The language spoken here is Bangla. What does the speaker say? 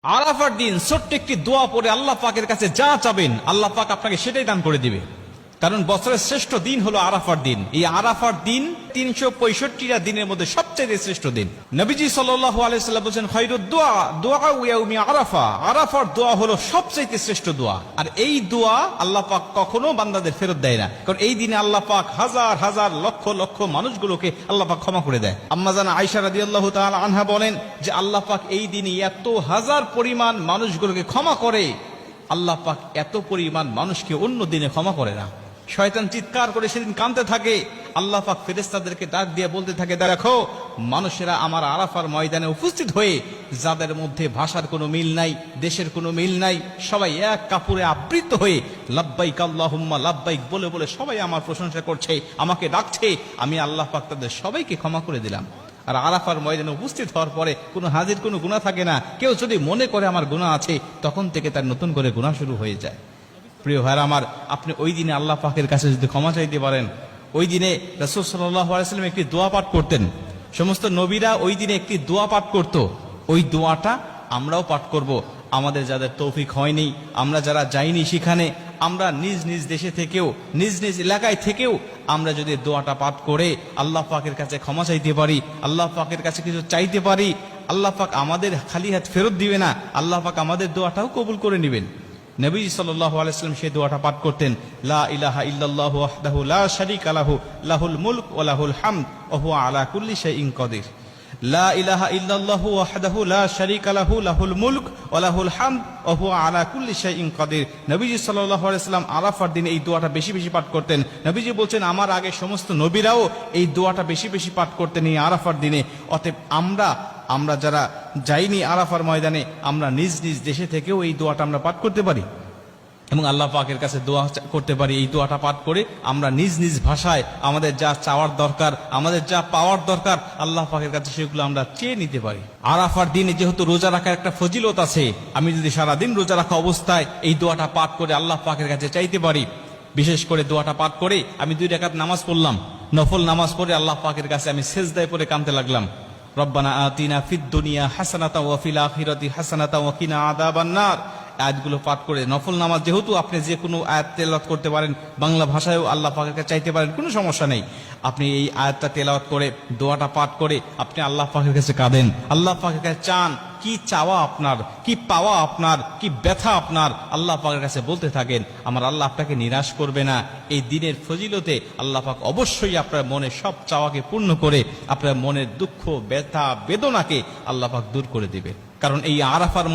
আরাফার দিন ছোট্ট একটি দোয়া পড়ে আল্লাহ পাকের কাছে যা চাবেন আল্লাহ পাক আপনাকে সেটাই দান করে দিবে। কারণ বছরের শ্রেষ্ঠ দিন হলো আরাফার দিন। এই আরাফার দিন ৩৬৫টা দিনের মধ্যে সবচেয়ে শ্রেষ্ঠ দিন। নবীজি সাল্লাল্লাহু আলাইহি ওয়াসাল্লাম বলেন, খায়রুদ দুআ দুআউ ইয়াউমি আরাফা। আরাফার দোয়া হলো সবচেয়ে শ্রেষ্ঠ দোয়া। আর এই দোয়া আল্লাহ পাক কখনো বান্দাদের ফেরত দেয় না, কারণ এই দিনে আল্লাহ পাক হাজার হাজার লক্ষ লক্ষ মানুষগুলোকে আল্লাহ পাক ক্ষমা করে দেয়। আম্মা জান আয়েশা রাদিয়াল্লাহু তাআলা আনহা বলেন যে আল্লাহ পাক এই দিনে এত হাজার পরিমাণ মানুষগুলোকে ক্ষমা করে, আল্লাহ পাক এত পরিমাণ মানুষকে অন্য দিনে ক্ষমা করে না। শয়তান চিৎকার করে সেদিন কাঁদতে থাকে। আল্লাহ পাক ফেরেশতাদেরকে ডাক দিয়ে বলতে থাকে, দেখো মানুষেরা আমার আরাফার ময়দানে উপস্থিত হয়ে যাদের মধ্যে ভাষার কোনো মিল নাই, দেশের কোনো মিল নাই, সবাই এক কাপড়ে আবৃত হয়ে লাব্বাইক আল্লাহুম্মা লাব্বাইক বলে বলে সবাই আমার প্রশংসা করছে, আমাকে ডাকছে। আমি আল্লাহ পাক তাদের সবাইকে ক্ষমা করে দিলাম। আর আরাফার ময়দানে উপস্থিত হওয়ার পরে কোনো হাজির কোনো গুনাহ থাকে না। কেউ যদি মনে করে আমার গুনাহ আছে, তখন থেকে তার নতুন করে গুনাহ শুরু হয়ে যায়। প্রিয় ভাইরা আমার, আপনি ওই দিনে আল্লাহ পাকের কাছে যদি ক্ষমা চাইতে পারেন, ওই দিনে রাসূল সাল্লাল্লাহু আলাইহি ওয়াসাল্লাম একটি দোয়া পাঠ করতেন। সমস্ত নবীরা ওই দিনে একটি দোয়া পাঠ করত। ওই দোয়াটা আমরাও পাঠ করব। আমাদের যাদের তৌফিক হয়নি, আমরা যারা যাইনি সেখানে, আমরা নিজ নিজ দেশে থেকেও, নিজ নিজ এলাকায় থেকেও আমরা যদি দোয়াটা পাঠ করে আল্লাহ পাকের কাছে ক্ষমা চাইতে পারি, আল্লাহ পাকের কাছে কিছু চাইতে পারি, আল্লাহ পাক আমাদের খালি হাত ফেরত দিবে না, আল্লাহ পাক আমাদের দোয়াটাও কবুল করে নেবেন। নবী সাল্লাল্লাহু আলাইহি ওয়াসাল্লাম সেই দোয়াটা পাঠ করতেন, লা ইলাহা ইল্লাল্লাহু ওয়াহদাহু লা শারীকা লাহু লাহুল মুলক ওয়া লাহুল হামদ ওয়া হুয়া আলা কুল্লি শাইইন কাদির। লা ইলাহা ইল্লাল্লাহু ওয়াহদাহু লা শারীকা লাহু লাহুল মুলক ওয়া লাহুল হামদ ওয়া হুয়া আলা কুল্লি শাইইন কাদির। নবীজি সাল্লাল্লাহু আলাইহি ওয়াসাল্লাম আরাফার দিনে এই দোয়াটা বেশি বেশি পাঠ করতেন। নবীজি বলছেন, আমার আগে সমস্ত নবীরাও এই দোয়াটা বেশি বেশি পাঠ করতেন এই আরাফার দিনে। অতএব আমরা যারা যাইনি আরাফার ময়দানে, আমরা নিজ নিজ দেশে থেকেও এই দোয়াটা আমরা পাঠ করতে পারি এবং আল্লাহ পাকের কাছে দোয়া করতে পারি। এই দোয়াটা পাঠ করে আমরা নিজ নিজ ভাষায় আমাদের যা চাওয়ার দরকার, আমাদের যা পাওয়ার দরকার, আল্লাহ পাকের কাছে সেগুলো আমরা চেয়ে নিতে পারি। আরাফার দিনে যেহেতু রোজা রাখার একটা ফজিলত আছে, আমি যদি সারাদিন রোজা রাখা অবস্থায় এই দোয়াটা পাঠ করে আল্লাহ পাকের কাছে চাইতে পারি, বিশেষ করে দোয়াটা পাঠ করে আমি 2 রাকাত নামাজ পড়লাম, নফল নামাজ পড়ে আল্লাহ পাকের কাছে আমি সেজদায় পড়ে কাঁদতে লাগলাম, রব্বানা আতিনা ফিদ দুনিয়া হাসানাতাও ওয়া ফিল আখিরাতি হাসানাতাও ওয়া কিনা আযাবান নার। আয়াতগুলো পাঠ করে নফল নামাজ, যেহেতু আপনি যে কোনো আয়াত তেলাওয়াত করতে পারেন, বাংলা ভাষায়ও আল্লাহ পাকের কাছে চাইতে পারেন, কোনো সমস্যা নেই। আপনি এই আয়াতটা তেলাওয়াত করে দোয়াটা পাঠ করে আপনি আল্লাহ পাকের কাছে কাঁদেন, আল্লাহ পাকের কাছে চান, কি চাওয়া আপনার, কি পাওয়া আপনার, কি ব্যথা আপনার, আল্লাহ পাকের কাছে বলতে থাকেন। আমার আল্লাহ আপনাকে নিরাশ করবে না। এই দিনের ফজিলতে আল্লাহ পাক অবশ্যই আপনার মনের সব চাওয়াকে পূর্ণ করে আপনার মনের দুঃখ, ব্যথা, বেদনাকে আল্লাহ পাক দূর করে দিবে। কারণ এই আরাফার